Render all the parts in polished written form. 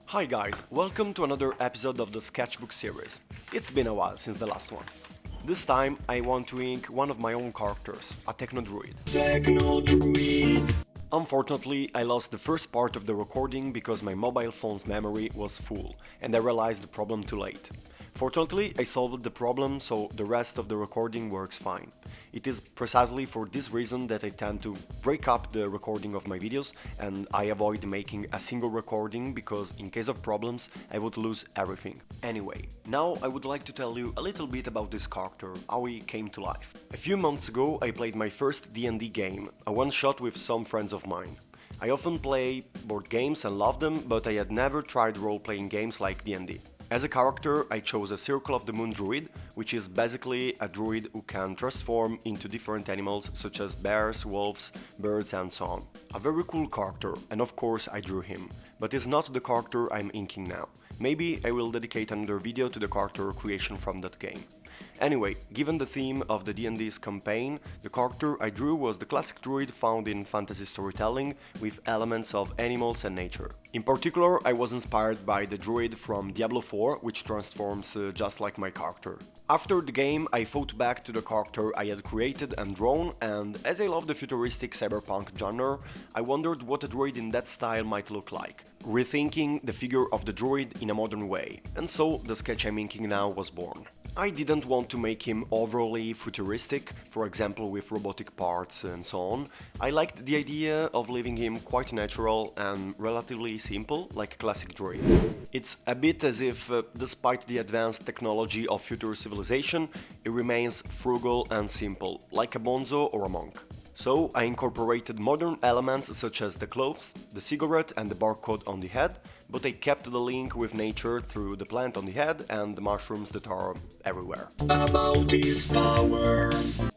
Hi guys, welcome to another episode of the Sketchbook series. It's been a while since the last one. This time I want to ink one of my own characters, a Techno Druid. Unfortunately, I lost the first part of the recording because my mobile phone's memory was full, and I realized the problem too late. Fortunately, I solved the problem, so the rest of the recording works fine. It is precisely for this reason that I tend to break up the recording of my videos, and I avoid making a single recording because in case of problems I would lose everything. Anyway, now I would like to tell you a little bit about this character, how he came to life. A few months ago I played my first D&D game, a one-shot with some friends of mine. I often play board games and love them, but I had never tried role-playing games like D&D. As a character, I chose a Circle of the Moon Druid, which is basically a druid who can transform into different animals such as bears, wolves, birds and so on. A very cool character, and of course I drew him, but it's not the character I'm inking now. Maybe I will dedicate another video to the character creation from that game. Anyway, given the theme of the D&D's campaign, the character I drew was the classic druid found in fantasy storytelling with elements of animals and nature. In particular, I was inspired by the druid from Diablo 4, which transforms just like my character. After the game, I thought back to the character I had created and drawn, and as I love the futuristic cyberpunk genre, I wondered what a druid in that style might look like, rethinking the figure of the druid in a modern way, and so the sketch I'm inking now was born. I didn't want to make him overly futuristic, for example with robotic parts and so on. I liked the idea of leaving him quite natural and relatively simple, like a classic druid. It's a bit as if, despite the advanced technology of future civilization, it remains frugal and simple, like a bonzo or a monk. So I incorporated modern elements such as the clothes, the cigarette and the barcode on the head, but I kept the link with nature through the plant on the head and the mushrooms that are everywhere. About his power.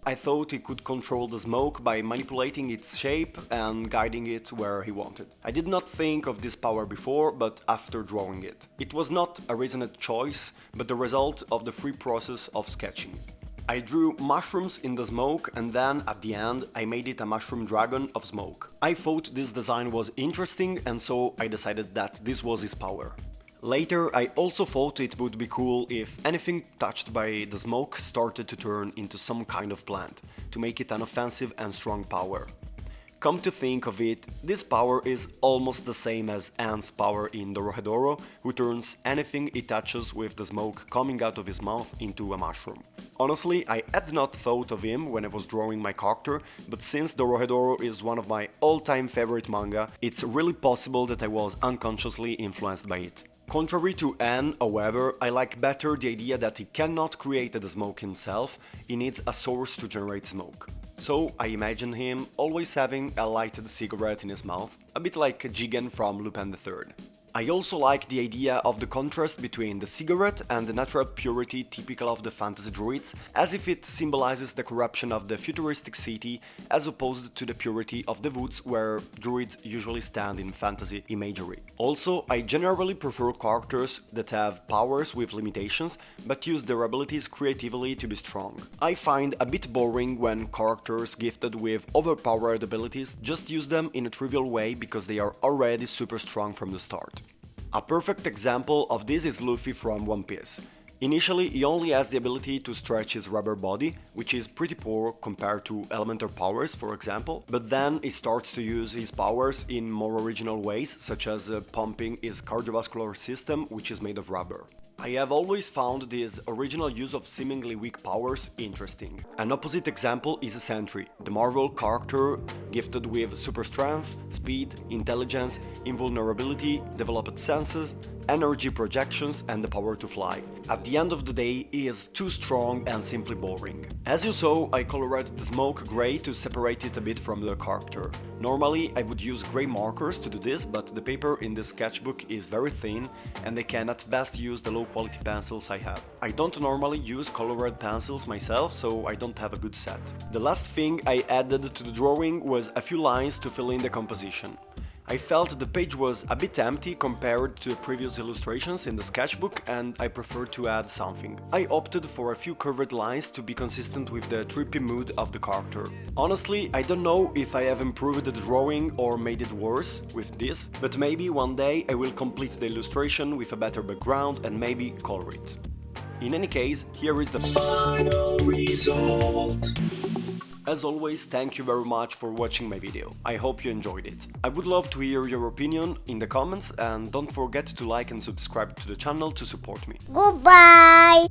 I thought he could control the smoke by manipulating its shape and guiding it where he wanted. I did not think of this power before, but after drawing it. It was not a reasoned choice, but the result of the free process of sketching. I drew mushrooms in the smoke and then, at the end, I made it a mushroom dragon of smoke. I thought this design was interesting and so I decided that this was his power. Later, I also thought it would be cool if anything touched by the smoke started to turn into some kind of plant, to make it an offensive and strong power. Come to think of it, this power is almost the same as Ant's power in Dorohedoro, who turns anything he touches with the smoke coming out of his mouth into a mushroom. Honestly, I had not thought of him when I was drawing my character, but since Dorohedoro is one of my all-time favorite manga, it's really possible that I was unconsciously influenced by it. Contrary to Anne, however, I like better the idea that he cannot create the smoke himself, he needs a source to generate smoke. So I imagine him always having a lighted cigarette in his mouth, a bit like Jigen from Lupin III. I also like the idea of the contrast between the cigarette and the natural purity typical of the fantasy druids, as if it symbolizes the corruption of the futuristic city as opposed to the purity of the woods where druids usually stand in fantasy imagery. Also, I generally prefer characters that have powers with limitations, but use their abilities creatively to be strong. I find a bit boring when characters gifted with overpowered abilities just use them in a trivial way because they are already super strong from the start. A perfect example of this is Luffy from One Piece. Initially, he only has the ability to stretch his rubber body, which is pretty poor compared to elemental powers, for example, but then he starts to use his powers in more original ways, such as pumping his cardiovascular system, which is made of rubber. I have always found this original use of seemingly weak powers interesting. An opposite example is Sentry, the Marvel character gifted with super strength, speed, intelligence, invulnerability, developed senses, energy projections and the power to fly. At the end of the day, he is too strong and simply boring. As you saw, I colored the smoke grey to separate it a bit from the character. Normally I would use grey markers to do this, but the paper in this sketchbook is very thin and I can at best use the low quality pencils I have. I don't normally use colored pencils myself, so I don't have a good set. The last thing I added to the drawing was a few lines to fill in the composition. I felt the page was a bit empty compared to the previous illustrations in the sketchbook and I preferred to add something. I opted for a few curved lines to be consistent with the trippy mood of the character. Honestly, I don't know if I have improved the drawing or made it worse with this, but maybe one day I will complete the illustration with a better background and maybe color it. In any case, here is the final result. As always, thank you very much for watching my video. I hope you enjoyed it. I would love to hear your opinion in the comments and don't forget to like and subscribe to the channel to support me. Goodbye!